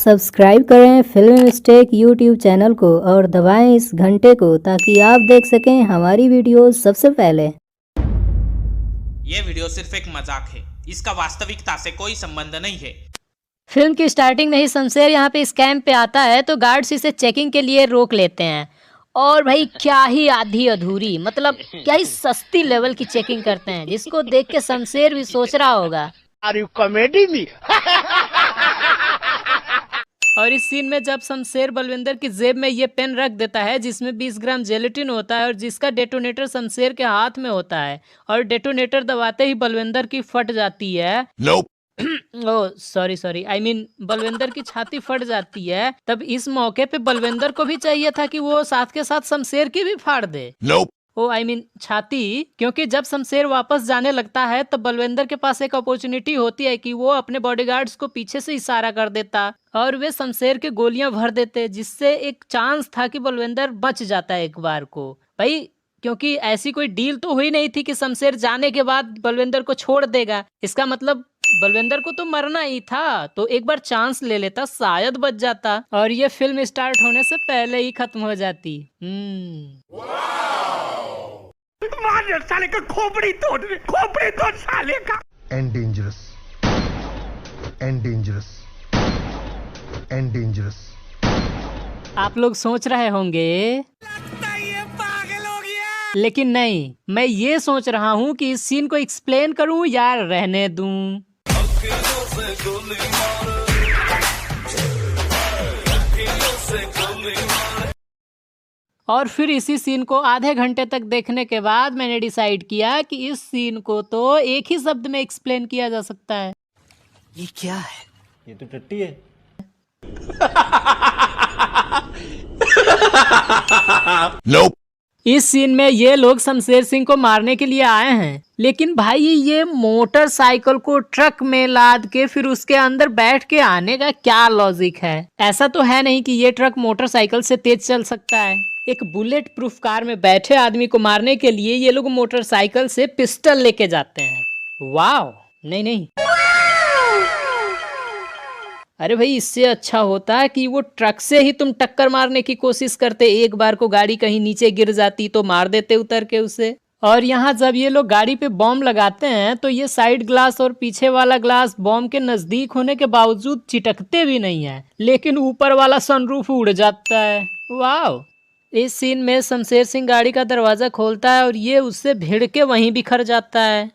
Subscribe करें film mistake YouTube channel को और दबाएं इस घंटे को ताकि आप देख सकें हमारी वीडियो सबसे पहले। ये वीडियो सिर्फ एक मजाक है, इसका वास्तविकता से कोई संबंध नहीं है। फिल्म की स्टार्टिंग में ही शमशेर यहाँ पे इस कैंप पे आता है तो गार्ड्स इसे चेकिंग के लिए रोक लेते हैं। और भाई क्या ही आधी अधूरी, मतलब क्या ही सस्ती लेवल की चेकिंग करते हैं, जिसको देख के शमशेर भी सोच रहा होगा आर यू कॉमेडी मी। और इस सीन में जब शमशेर बलविंदर की जेब में ये पेन रख देता है जिसमें 20 ग्राम जेलेटिन होता है और जिसका डेटोनेटर शमशेर के हाथ में होता है और डेटोनेटर दबाते ही बलविंदर की फट जाती है। Oh sorry I mean Balvinder की छाती फट जाती है। तब इस मौके पे बलविंदर को भी चाहिए था कि वो साथ के साथ शमशेर की भी फाड़ दे। आई मीन छाती, क्योंकि जब शमशेर वापस जाने लगता है तब बलविंदर के पास एक अपॉर्चुनिटी होती है कि वो अपने बॉडीगार्ड्स को पीछे से इशारा कर देता और वे शमशेर के गोलियां भर देते, जिससे एक चांस था कि बलविंदर बच जाता है एक बार को। भाई क्योंकि ऐसी कोई डील तो हुई नहीं थी कि शमशेर जाने के बाद बलविंदर को छोड़ देगा, इसका मतलब बलविंदर को तो मरना ही था, तो एक बार चांस ले लेता, शायद बच जाता और ये फिल्म स्टार्ट होने से पहले ही खत्म हो जाती। साले का खोपड़ी तोड़ साले का। And dangerous. And dangerous. And dangerous. आप लोग सोच रहे होंगे लगता है ये पागल हो गया। लेकिन नहीं, मैं ये सोच रहा हूँ कि इस सीन को एक्सप्लेन करूँ या रहने दूं। और फिर इसी सीन को आधे घंटे तक देखने के बाद मैंने डिसाइड किया कि इस सीन को तो एक ही शब्द में एक्सप्लेन किया जा सकता है। ये क्या है? ये तो टट्टी है। Nope. इस सीन में ये लोग शमशेर सिंह को मारने के लिए आए हैं, लेकिन भाई ये मोटरसाइकिल को ट्रक में लाद के फिर उसके अंदर बैठ के आने का क्या लॉजिक है? ऐसा तो है नहीं कि ये ट्रक मोटरसाइकिल से तेज चल सकता है। एक बुलेट प्रूफ कार में बैठे आदमी को मारने के लिए ये लोग मोटरसाइकिल से पिस्टल लेके जाते हैं। वाव, नहीं अरे भाई इससे अच्छा होता कि वो ट्रक से ही तुम टक्कर मारने की कोशिश करते, एक बार को गाड़ी कहीं नीचे गिर जाती तो मार देते उतर के उसे। और यहाँ जब ये लोग गाड़ी पे बॉम्ब लगाते हैं तो ये साइड ग्लास और पीछे वाला ग्लास बॉम्ब के नजदीक होने के बावजूद चिटकते भी नहीं है, लेकिन ऊपर वाला सनरूफ उड़ जाता है। वाव। इस सीन में शमशेर सिंह गाड़ी का दरवाजा खोलता है और ये उससे भिड़ के वहीं बिखर जाता है।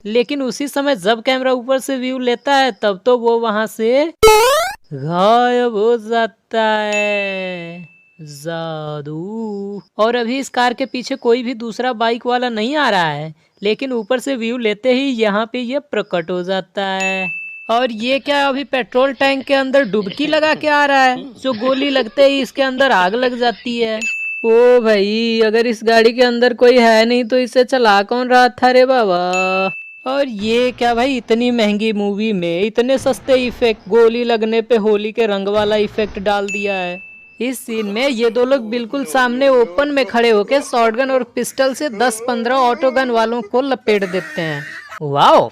लेकिन उसी समय जब कैमरा ऊपर से व्यू लेता है तब तो वो वहां से गायब हो जाता है। जादू। और अभी इस कार के पीछे कोई भी दूसरा बाइक वाला नहीं आ रहा है, लेकिन ऊपर से व्यू लेते ही यहाँ पे ये प्रकट हो जाता है। और ये क्या अभी पेट्रोल टैंक के अंदर डुबकी लगा के आ रहा है, जो गोली लगते ही इसके अंदर आग लग जाती है। ओ भाई, अगर इस गाड़ी के अंदर कोई है नहीं तो इसे चला कौन रहा था रे बाबा? और ये क्या भाई, इतनी महंगी मूवी में इतने सस्ते इफेक्ट, गोली लगने पे होली के रंग वाला इफेक्ट डाल दिया है। इस सीन में ये दो लोग बिल्कुल सामने ओपन में खड़े होके शॉटगन और पिस्टल से 10-15 ऑटोगन वालों को लपेट देते हैं। वाओ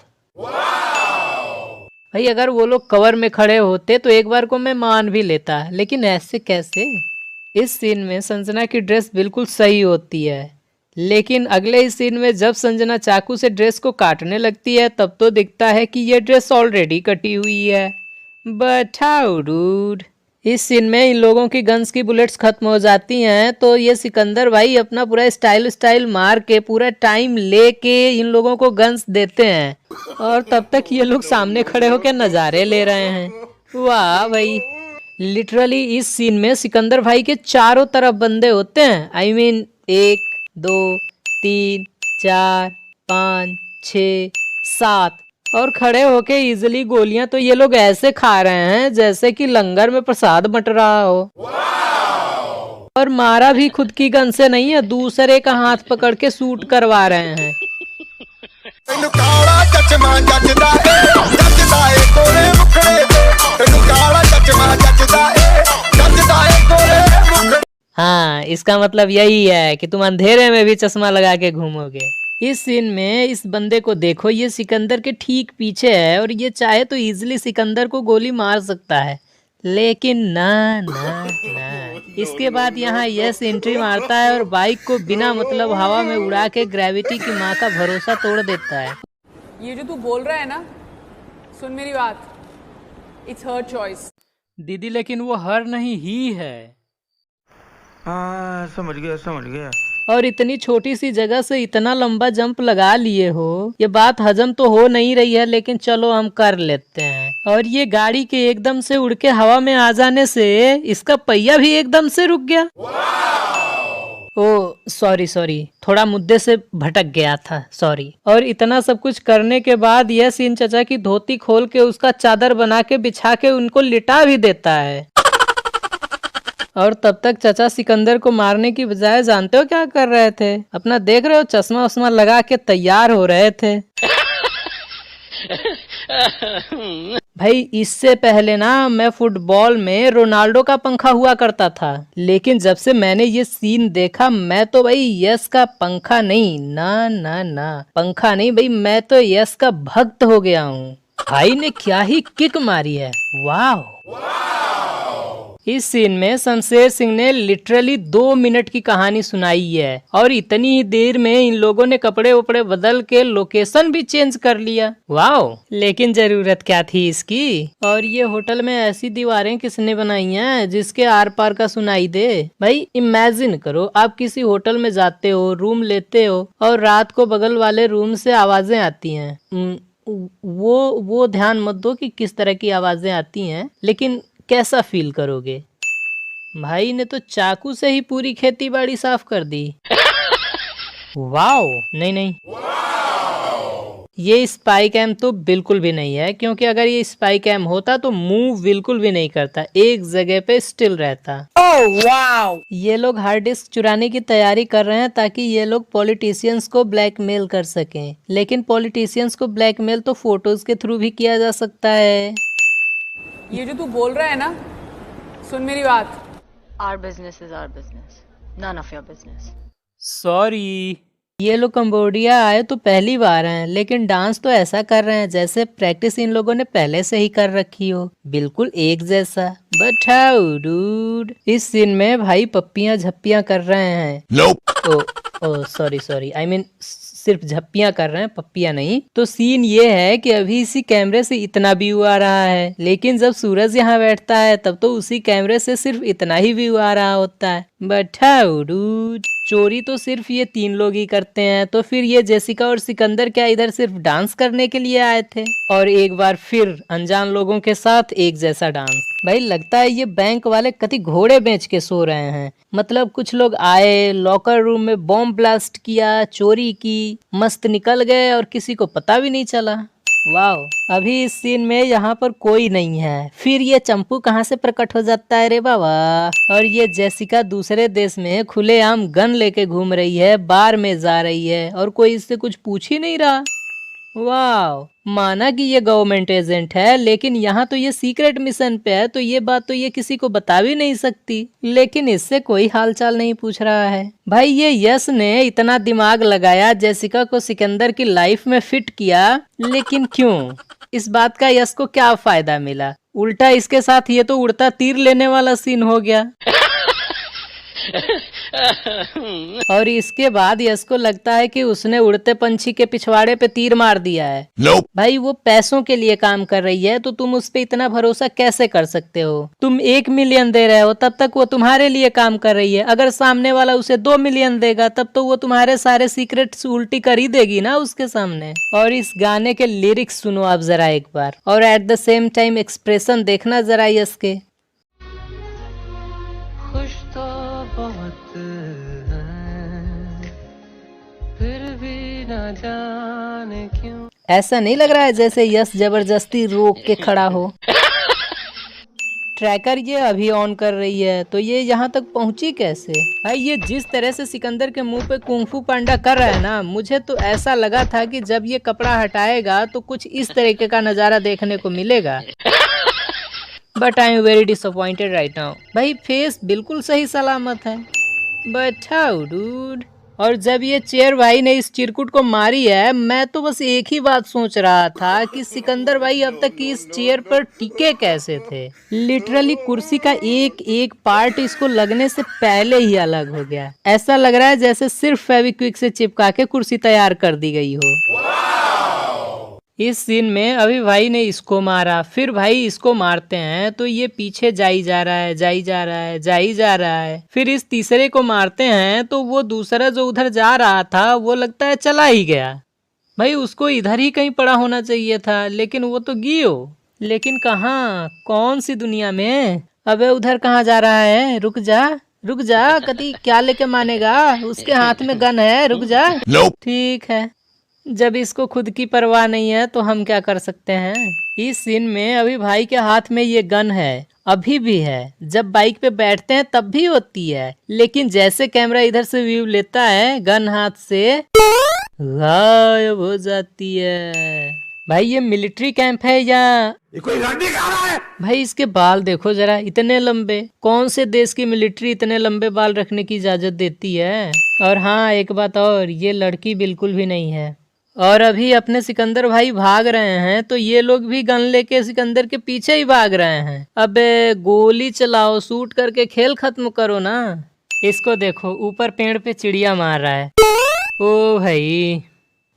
भाई, अगर वो लोग कवर में खड़े होते तो एक बार को मैं मान भी लेता, लेकिन ऐसे कैसे? इस सीन में संजना की ड्रेस बिल्कुल सही होती है, लेकिन अगले ही सीन में जब संजना चाकू से ड्रेस को काटने लगती है तब तो दिखता है कि ये ड्रेस ऑलरेडी कटी हुई है। But how dude. इस सीन में इन लोगों की गन्स की बुलेट्स खत्म हो जाती हैं तो ये सिकंदर भाई अपना पूरा स्टाइल मार के पूरा टाइम लेके इन लोगों को गन्स देते हैं और तब तक ये लोग सामने खड़े होकर नज़ारे ले रहे हैं। वाह भाई, लिटरली इस सीन में सिकंदर भाई के चारों तरफ बंदे होते हैं। आई मीन 1 2 3 4 5 6 7 और खड़े होके इजिली गोलियां तो ये लोग ऐसे खा रहे हैं जैसे कि लंगर में प्रसाद बंट रहा हो। और मारा भी खुद की गन से नहीं है, दूसरे का हाथ पकड़ के शूट करवा रहे हैं। हाँ, इसका मतलब यही है कि तुम अंधेरे में भी चश्मा लगा के घूमोगे। इस सीन में इस बंदे को देखो, ये सिकंदर के ठीक पीछे है और ये चाहे तो इजीली सिकंदर को गोली मार सकता है, लेकिन ना ना ना। इसके बाद यहाँ यस एंट्री मारता है और बाइक को बिना मतलब हवा में उड़ा के ग्रेविटी की माँ का भरोसा तोड़ देता है। ये जो तू बोल रहा है ना, सुन मेरी बात, इट्स हर चॉइस। दीदी लेकिन वो हर नहीं ही है। हाँ समझ गया। और इतनी छोटी सी जगह से इतना लंबा जंप लगा लिए हो, ये बात हजम तो हो नहीं रही है, लेकिन चलो हम कर लेते हैं। और ये गाड़ी के एकदम से उड़ के हवा में आ जाने से इसका पहिया भी एकदम से रुक गया। ओ सॉरी, थोड़ा मुद्दे से भटक गया था, सॉरी। और इतना सब कुछ करने के बाद यह सीन चचा की धोती खोल के उसका चादर बना के बिछा के उनको लिटा भी देता है। और तब तक चचा सिकंदर को मारने की बजाय जानते हो क्या कर रहे थे? अपना देख रहे हो, चश्मा उस्मा लगा के तैयार हो रहे थे। भाई इससे पहले ना मैं फुटबॉल में रोनाल्डो का पंखा हुआ करता था, लेकिन जब से मैंने ये सीन देखा मैं तो भाई यस का पंखा नहीं, ना पंखा नहीं भाई, मैं तो यस का भक्त हो गया हूँ। भाई ने क्या ही किक मारी है, वाह। इस सीन में शमशेर सिंह ने लिटरली 2 मिनट की कहानी सुनाई है और इतनी ही देर में इन लोगों ने कपड़े वपड़े बदल के लोकेशन भी चेंज कर लिया, वाओ। लेकिन जरूरत क्या थी इसकी? और ये होटल में ऐसी दीवारें किसने बनाई हैं जिसके आर पार का सुनाई दे? भाई इमेजिन करो, आप किसी होटल में जाते हो, रूम लेते हो और रात को बगल वाले रूम से आवाजें आती हैं। वो ध्यान मत दो कि किस तरह की आवाजें आती हैं, लेकिन कैसा फील करोगे? भाई ने तो चाकू से ही पूरी खेती बाड़ी साफ कर दी। वाओ, नहीं, ये स्पाई कैम तो बिल्कुल भी नहीं है, क्योंकि अगर ये स्पाई कैम होता तो मूव बिल्कुल भी नहीं करता, एक जगह पे स्टिल रहता। Oh wow. ये लोग हार्ड डिस्क चुराने की तैयारी कर रहे हैं ताकि ये लोग पॉलिटिशियंस को ब्लैकमेल कर सकें, लेकिन पॉलिटिशियंस को ब्लैकमेल तो फोटोज के थ्रू भी किया जा सकता है। ये जो तू बोल रहा है ना, सुन मेरी बात, Our business is our business, none of your business. Sorry. ये लोग कंबोडिया आए तो पहली बार हैं, लेकिन डांस तो ऐसा कर रहे हैं जैसे प्रैक्टिस इन लोगों ने पहले से ही कर रखी हो, बिल्कुल एक जैसा। But how dude. इस सीन में भाई पप्पियां झप्पियां कर रहे हैं। ओ सॉरी, आई मीन सिर्फ झप्पियां कर रहे हैं, पप्पियां नहीं। तो सीन ये है कि अभी इसी कैमरे से इतना व्यू आ रहा है, लेकिन जब सूरज यहाँ बैठता है तब तो उसी कैमरे से सिर्फ इतना ही व्यू आ रहा होता है। बट हाउ डूड, चोरी तो सिर्फ ये 3 लोग ही करते हैं, तो फिर ये जेसिका और सिकंदर क्या इधर सिर्फ डांस करने के लिए आए थे? और एक बार फिर अनजान लोगों के साथ एक जैसा डांस। भाई लगता है ये बैंक वाले कति घोड़े बेच के सो रहे हैं। मतलब कुछ लोग आए, लॉकर रूम में बॉम्ब ब्लास्ट किया, चोरी की, मस्त निकल गए और किसी को पता भी नहीं चला। वाओ। अभी इस सीन में यहाँ पर कोई नहीं है, फिर ये चंपू कहाँ से प्रकट हो जाता है रे बाबा? और ये जेसिका दूसरे देश में खुलेआम गन लेके घूम रही है, बार में जा रही है और कोई इससे कुछ पूछ ही नहीं रहा। वाह, माना कि ये गवर्नमेंट एजेंट है, लेकिन यहाँ तो ये सीक्रेट मिशन पे है, तो ये बात तो ये किसी को बता भी नहीं सकती, लेकिन इससे कोई हालचाल नहीं पूछ रहा है। भाई ये यश ने इतना दिमाग लगाया, जेसिका को सिकंदर की लाइफ में फिट किया, लेकिन क्यों? इस बात का यश को क्या फायदा मिला? उल्टा इसके साथ ये तो उड़ता तीर लेने वाला सीन हो गया। और इसके बाद यश को लगता है कि उसने उड़ते पंछी के पिछवाड़े पे तीर मार दिया है। भाई वो पैसों के लिए काम कर रही है, तो तुम उस पे इतना भरोसा कैसे कर सकते हो? तुम 1 मिलियन दे रहे हो, तब तक वो तुम्हारे लिए काम कर रही है। अगर सामने वाला उसे 2 मिलियन देगा, तब तो वो तुम्हारे सारे सीक्रेट्स उल्टी कर ही देगी ना उसके सामने। और इस गाने के लिरिक्स सुनो आप जरा एक बार, और at the same time expression देखना जरा यश के। खुश तो बहुत फिर भी न जाने क्यों। ऐसा नहीं लग रहा है जैसे यश जबरदस्ती रोक के खड़ा हो? ट्रैकर ये अभी ऑन कर रही है, तो ये यहाँ तक पहुँची कैसे? भाई ये जिस तरह से सिकंदर के मुंह पे कुंफू पांडा कर रहा है ना, मुझे तो ऐसा लगा था कि जब ये कपड़ा हटाएगा तो कुछ इस तरीके का नजारा देखने को मिलेगा। But I am very disappointed right now. भाई फेस बिल्कुल सही सलामत है, बट हाउ डूड? और जब ये चेयर भाई ने इस चिरकुट को मारी है, मैं तो बस एक ही बात सोच रहा था कि सिकंदर भाई अब तक की इस चेयर पर टिके कैसे थे। लिटरली कुर्सी का एक एक पार्ट इसको लगने से पहले ही अलग हो गया। ऐसा लग रहा है जैसे सिर्फ फेविक्विक से चिपका के कुर्सी तैयार कर दी गई हो। इस सीन में अभी भाई ने इसको मारा, फिर भाई इसको मारते हैं तो ये पीछे जाई जा रहा है, जाई जा रहा है, जाई जा रहा है। फिर इस तीसरे को मारते हैं तो वो दूसरा जो उधर जा रहा था वो लगता है चला ही गया। भाई उसको इधर ही कहीं पड़ा होना चाहिए था, लेकिन वो तो गियो। लेकिन कहाँ, कौन सी दुनिया में? अबे उधर कहाँ जा रहा है? रुक जा, रुक जा, कति क्या लेके मानेगा? उसके हाथ में गन है, रुक जा। ठीक है, जब इसको खुद की परवाह नहीं है तो हम क्या कर सकते हैं। इस सीन में अभी भाई के हाथ में ये गन है, अभी भी है। जब बाइक पे बैठते हैं तब भी होती है, लेकिन जैसे कैमरा इधर से व्यू लेता है गन हाथ से गायब हो जाती है। भाई ये मिलिट्री कैंप है या ये कोई रणनीति आ रहा है? भाई इसके बाल देखो जरा, इतने लंबे। कौन से देश की मिलिट्री इतने लंबे बाल रखने की इजाजत देती है? और हाँ एक बात और, ये लड़की बिल्कुल भी नहीं है। और अभी अपने सिकंदर भाई भाग रहे हैं तो ये लोग भी गन लेके सिकंदर के पीछे ही भाग रहे हैं। अबे गोली चलाओ, शूट करके खेल खत्म करो ना। इसको देखो, ऊपर पेड़ पे चिड़िया मार रहा है। ओ भाई,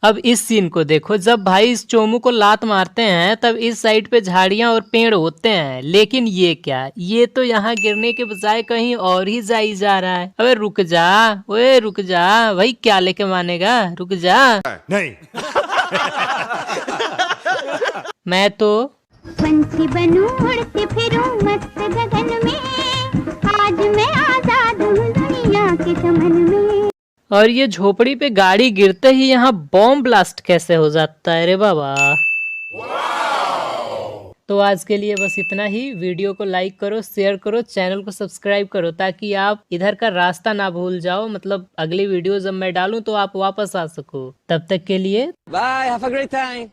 अब इस सीन को देखो, जब भाई इस चोमू को लात मारते हैं तब इस साइड पे झाड़ियां और पेड़ होते हैं, लेकिन ये क्या, ये तो यहाँ गिरने के बजाय कहीं और ही जाई जा रहा है। अबे रुक जा, ओए रुक जा भाई, क्या लेके मानेगा, रुक जा। नहीं। मैं तो पंछी बनूं, उड़ती फिरूं मस्त गगन में, आज मैं आजाद हूँ दुनिया के चमन में। और ये झोपड़ी पे गाड़ी गिरते ही यहाँ बॉम्ब ब्लास्ट कैसे हो जाता है रे बाबा। तो आज के लिए बस इतना ही। वीडियो को लाइक करो, शेयर करो, चैनल को सब्सक्राइब करो ताकि आप इधर का रास्ता ना भूल जाओ। मतलब अगली वीडियो जब मैं डालूं तो आप वापस आ सको। तब तक के लिए bye, have a great time.